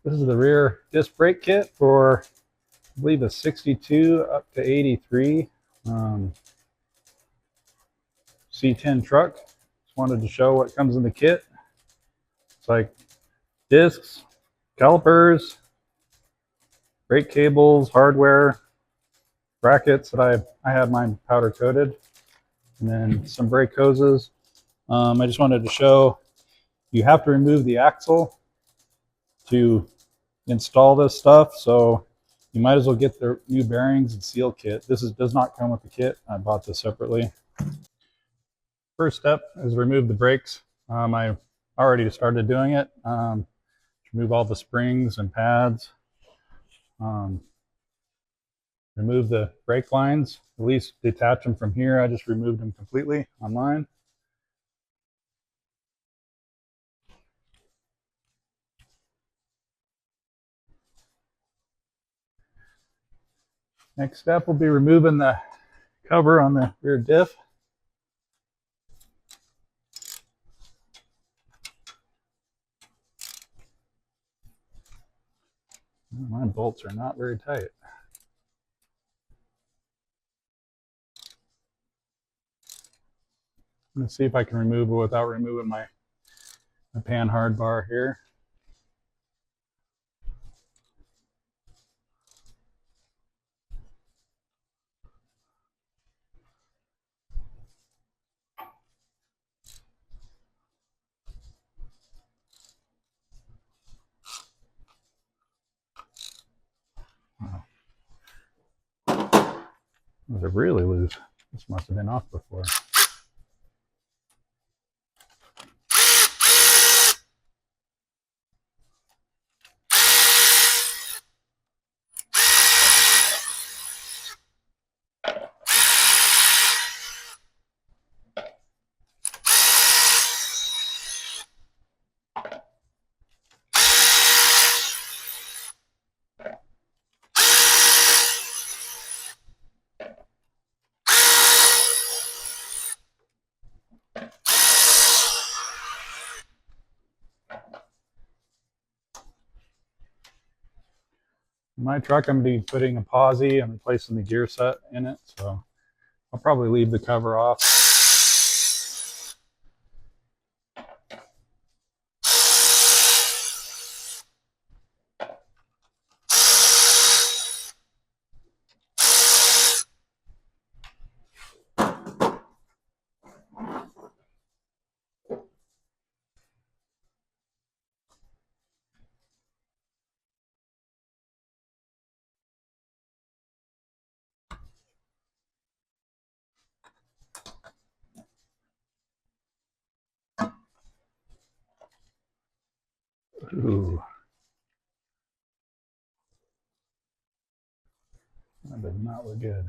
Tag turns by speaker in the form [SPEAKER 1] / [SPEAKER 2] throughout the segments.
[SPEAKER 1] This is the rear disc brake kit for, I believe, a 62 up to 83 C10 truck. Just wanted to show what comes in the kit. It's like discs, calipers, brake cables, hardware, brackets that I had mine powder coated, and then some brake hoses. I just wanted to show you have to remove the axle to install this stuff, so you might as well get the new bearings and seal kit. This does not come with the kit. I bought this separately. First step is remove the brakes. I already started doing it. Remove all the springs and pads. Remove the brake lines, at least detach them from here. I just removed them completely on mine. Next step will be removing the cover on the rear diff. My bolts are not very tight. I'm going to see if I can remove it without removing my pan hard bar here. Was it really loose? This must have been off before. My truck, I'm going to be putting a posi and replacing the gear set in it, so I'll probably leave the cover off. Ooh, that does not look good.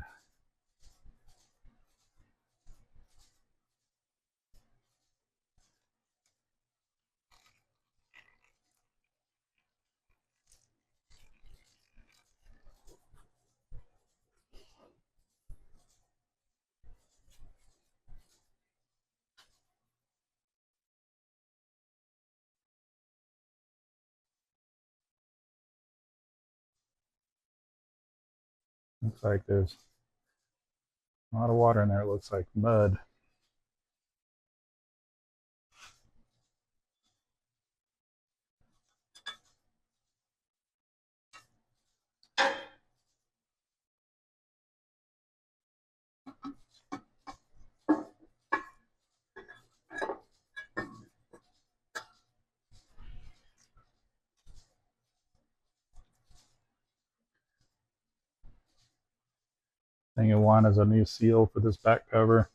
[SPEAKER 1] Looks like there's a lot of water in there. It looks like mud. Thing you want is a new seal for this back cover.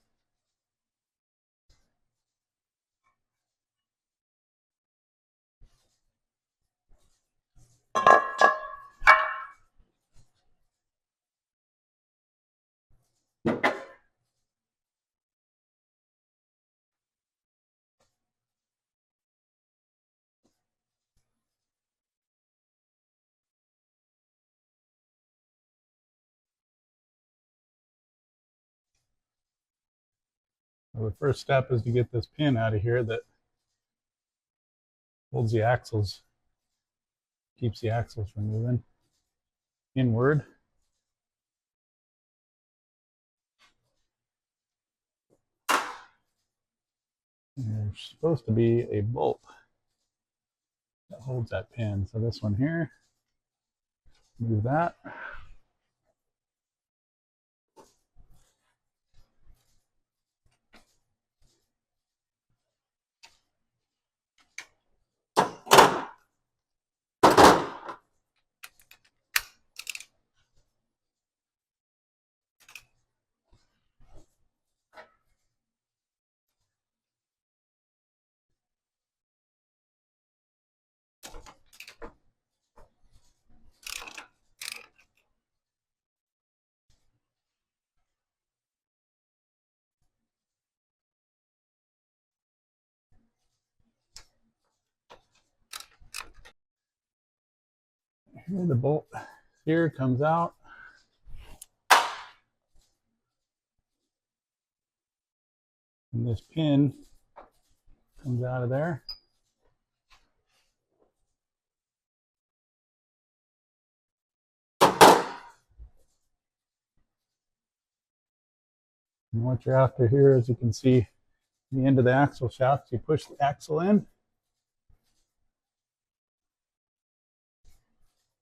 [SPEAKER 1] Well, the first step is to get this pin out of here that holds the axles keeps the axles from moving inward. And there's supposed to be a bolt that holds that pin. So this one here, move that. Here the bolt here comes out. And this pin comes out of there. And what you're after here, as you can see, the end of the axle shaft, you push the axle in,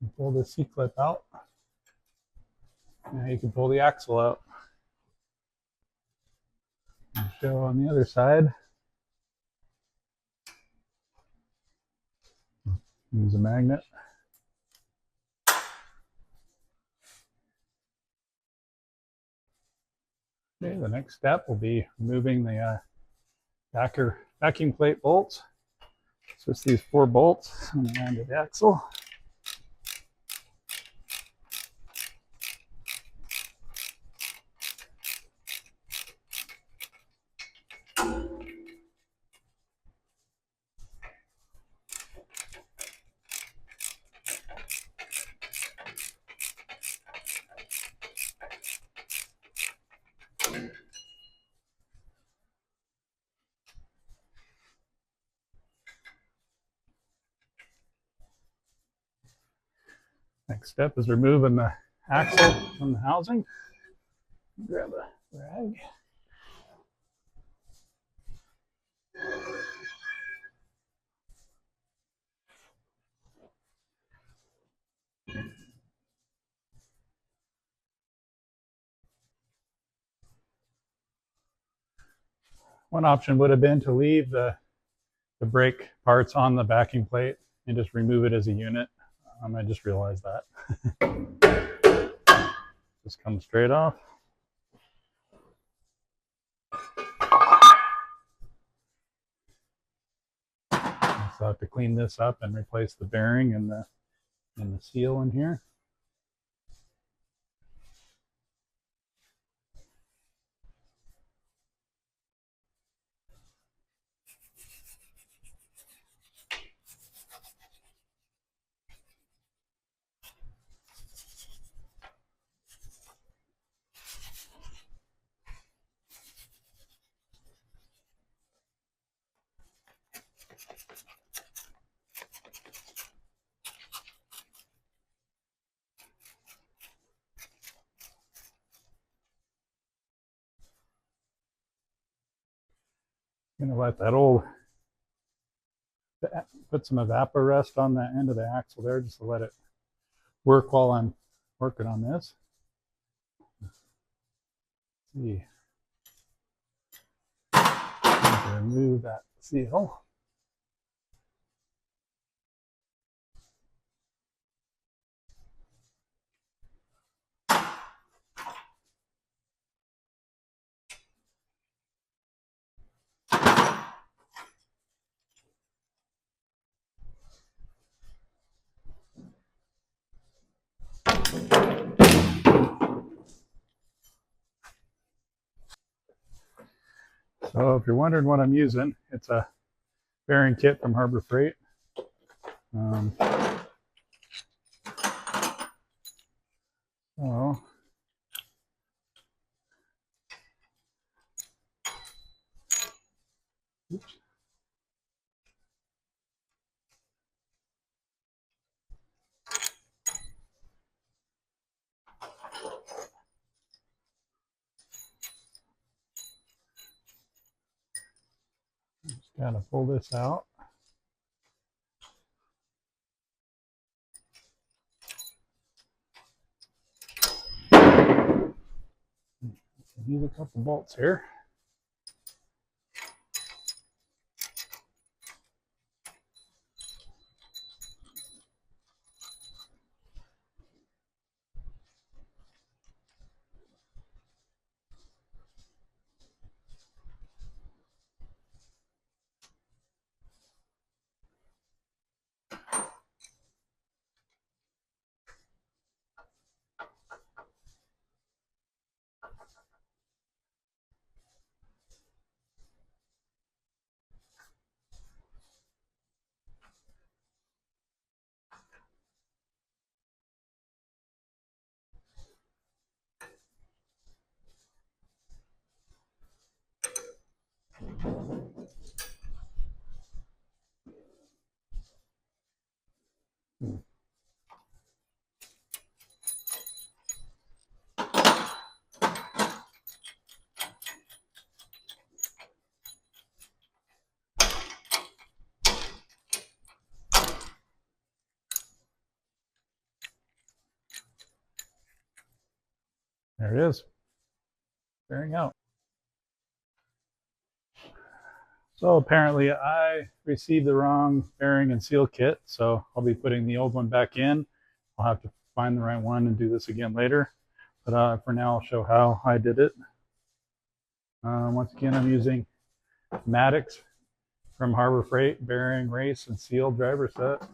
[SPEAKER 1] and pull the C-clip out. Now you can pull the axle out. And show on the other side. Use a magnet. Okay, the next step will be removing the backing plate bolts. So it's these 4 bolts on the end of the axle. Next step is removing the axle from the housing. Grab a rag. One option would have been to leave the brake parts on the backing plate and just remove it as a unit. I just realized that. Just comes straight off. So I have to clean this up and replace the bearing and the seal in here. I'm going to let that put some evaporest on the end of the axle there just to let it work while I'm working on this. Let's see. Remove that seal. So if you're wondering what I'm using, it's a bearing kit from Harbor Freight. So oops. Gotta pull this out. Use a couple bolts here. There it is, bearing out. So apparently I received the wrong bearing and seal kit, so I'll be putting the old one back in. I'll have to find the right one and do this again later. But for now, I'll show how I did it. Once again, I'm using Maddox from Harbor Freight bearing, race, and seal driver set.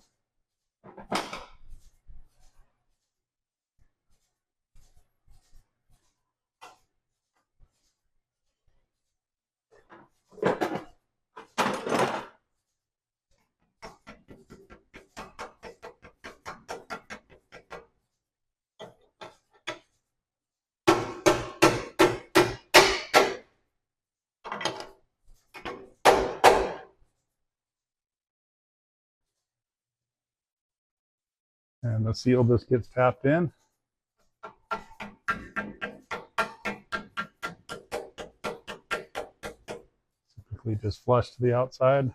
[SPEAKER 1] And the seal just gets tapped in. Typically just flush to the outside.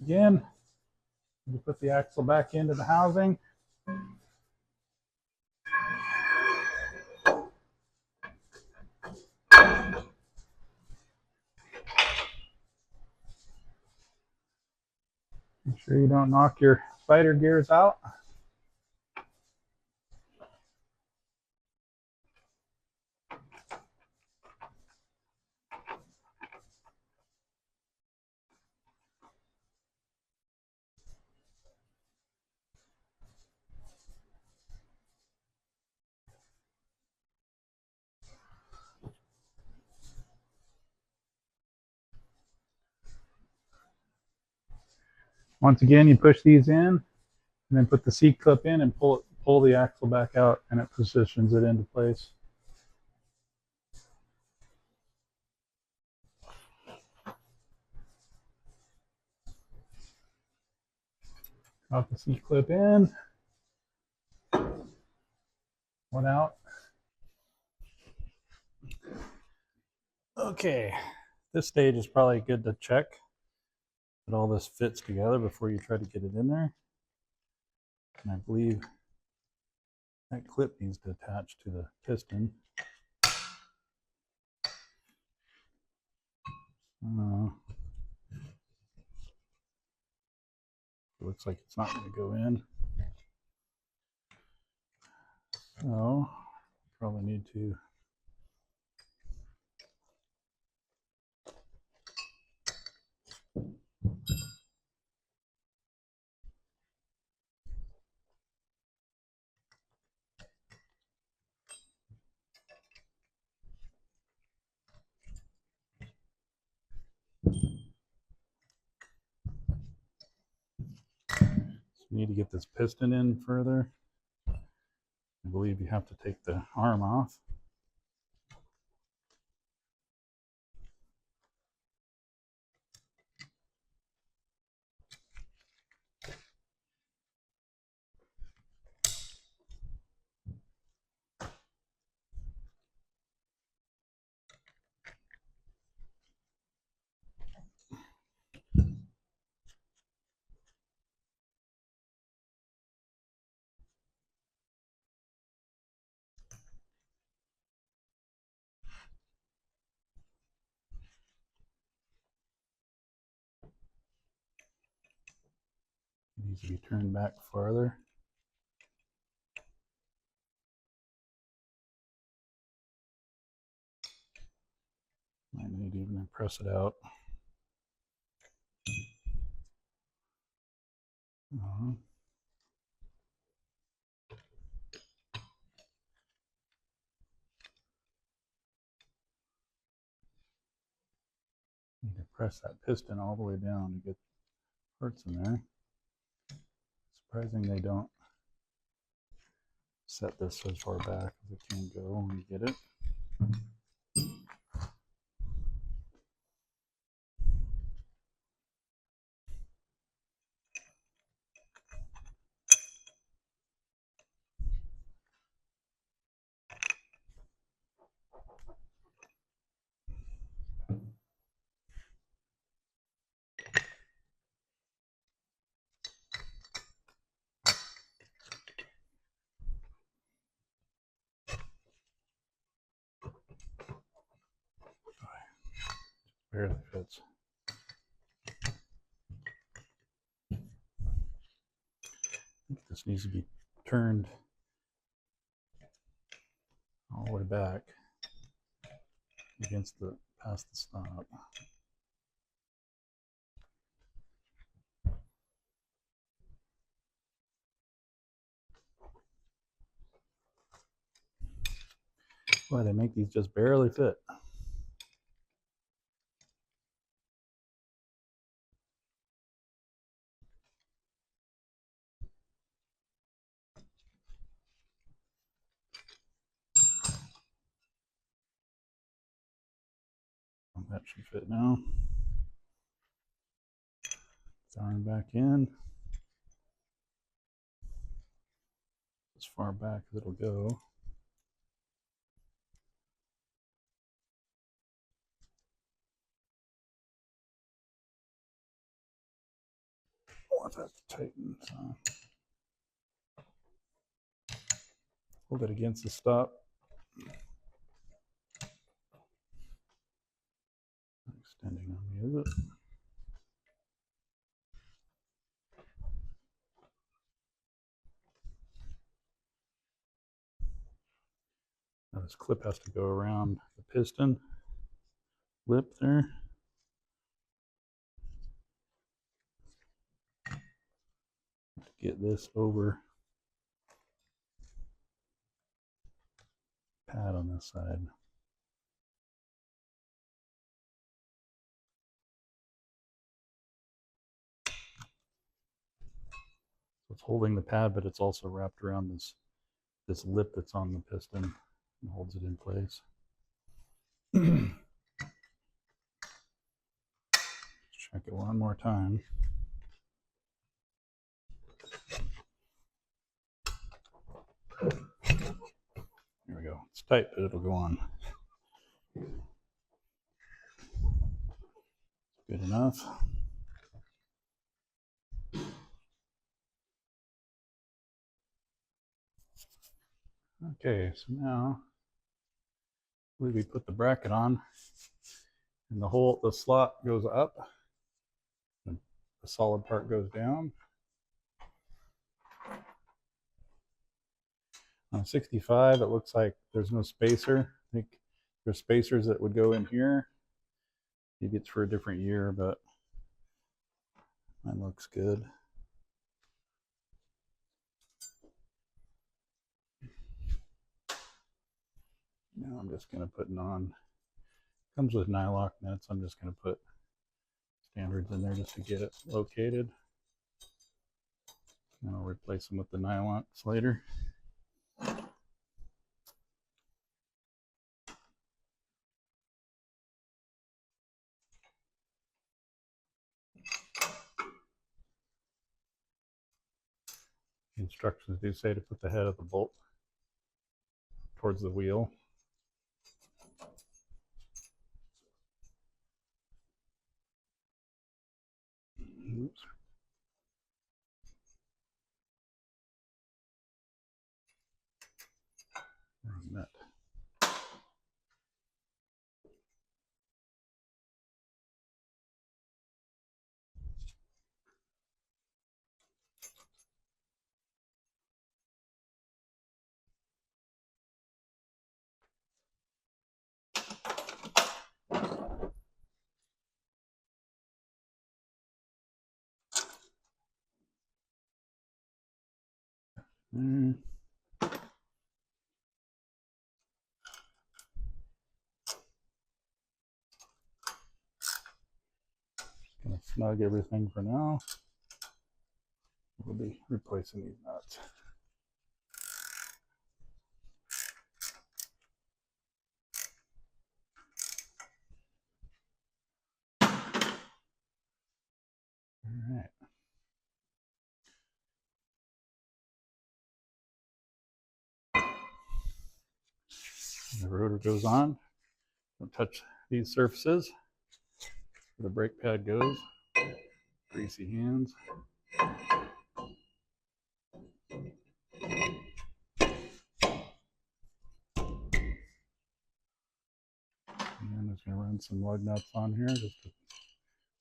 [SPEAKER 1] Again, you put the axle back into the housing. Make sure you don't knock your spider gears out. Once again, you push these in and then put the C-clip in and pull the axle back out, and it positions it into place. Drop the C-clip in, one out. Okay, this stage is probably good to check that all this fits together before you try to get it in there. And I believe that clip needs to attach to the piston. It looks like it's not going to go in. So, probably need to get this piston in further. I believe you have to take the arm off. Needs to be turned back farther. Might need even to press it out. Need to press that piston all the way down to get parts in there. Surprising they don't set this as far back as it can go when you get it. Barely fits. I think this needs to be turned all the way back against the past the stop. Boy, they make these just barely fit. That should fit now. Throwing back in. As far back as it'll go. I want that to tighten. So hold it against the stop. Not extending on me, is it? Now this clip has to go around the piston lip there. To get this over pad on this side. So it's holding the pad, but it's also wrapped around this lip that's on the piston and holds it in place. Check it one more time. Here we go. It's tight, but it'll go on. Good enough. Okay, so now we put the bracket on, and the slot goes up, and the solid part goes down. On 65, it looks like there's no spacer. I think there's spacers that would go in here. Maybe it's for a different year, but mine looks good. Now I'm just going to put on. Comes with nylock nuts. I'm just going to put standards in there just to get it located. And I'll replace them with the nylocks later. The instructions do say to put the head of the bolt towards the wheel. Oops. Nut. Mm. Just gonna snug everything for now. We'll be replacing these nuts. All right. The rotor goes on. Don't touch these surfaces. Where the brake pad goes. Greasy hands. And I'm just going to run some lug nuts on here just to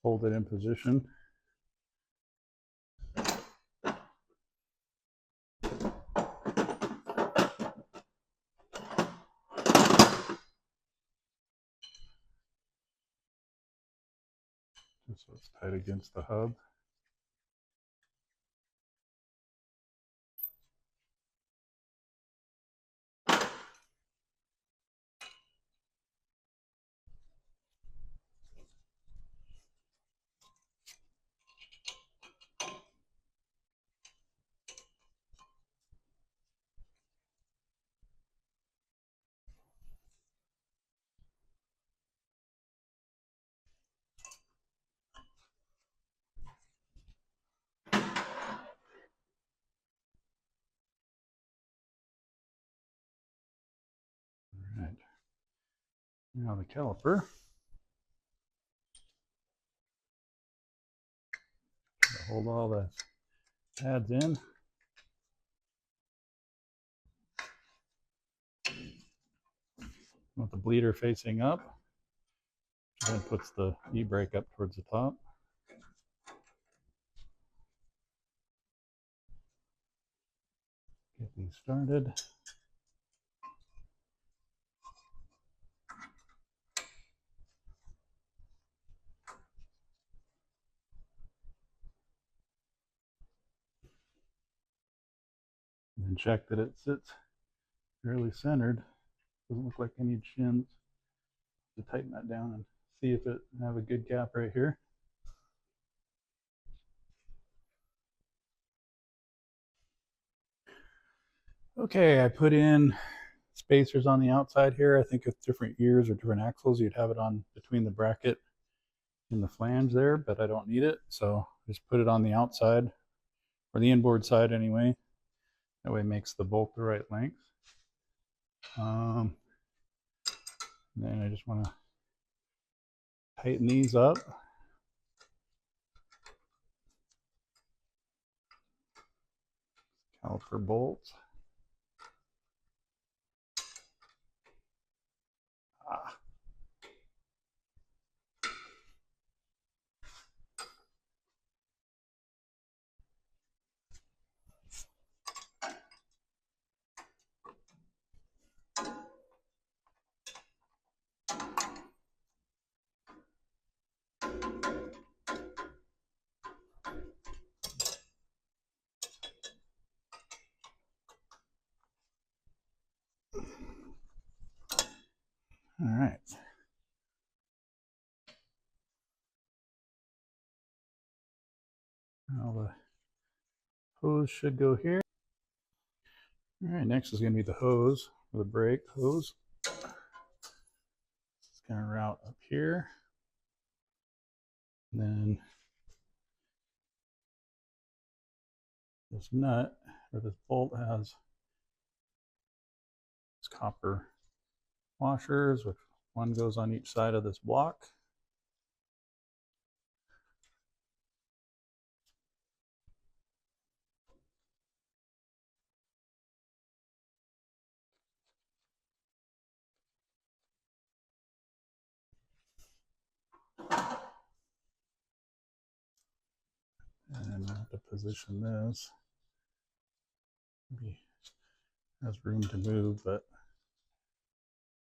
[SPEAKER 1] hold it in position. Just so it's tight against the hub. All right. Now the caliper. Hold all the pads in. Want the bleeder facing up. Then puts the e-brake up towards the top. Get these started. And then check that it sits fairly centered. Doesn't look like any shins. To tighten that down and see if it have a good gap right here. Okay, I put in spacers on the outside here. I think with different gears or different axles, you'd have it on between the bracket and the flange there, but I don't need it. So just put it on the outside, or the inboard side anyway. That way it makes the bolt the right length. Then I just want to tighten these up. Caliper bolts. Ah. All right. Now the hose should go here. All right, next is going to be the hose, or the brake hose. It's going to route up here. And then this nut, or this bolt, has these copper washers, which one goes on each side of this block. And I have to position this. Maybe has room to move, but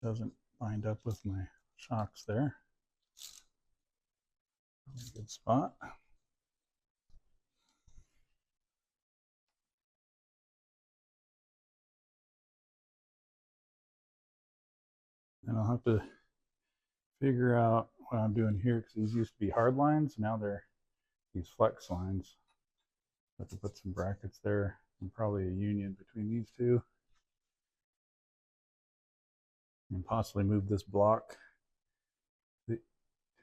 [SPEAKER 1] doesn't bind up with my shocks there. Good spot. And I'll have to figure out what I'm doing here because these used to be hard lines. Now they're these flex lines. I have to put some brackets there and probably a union between these two. And possibly move this block to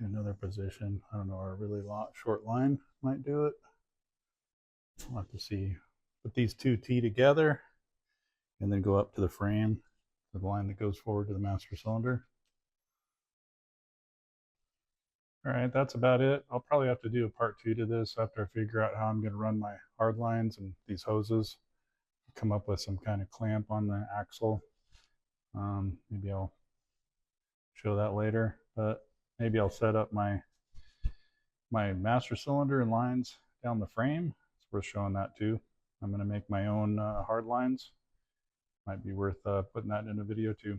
[SPEAKER 1] another position. I don't know, a really short line might do it. We'll have to see. Put these two T together and then go up to the frame, the line that goes forward to the master cylinder. All right, that's about it. I'll probably have to do a part 2 to this after I figure out how I'm going to run my hard lines and these hoses. Come up with some kind of clamp on the axle. Maybe I'll show that later, but maybe I'll set up my master cylinder and lines down the frame. It's worth showing that too. I'm going to make my own hard lines. Might be worth putting that in a video too.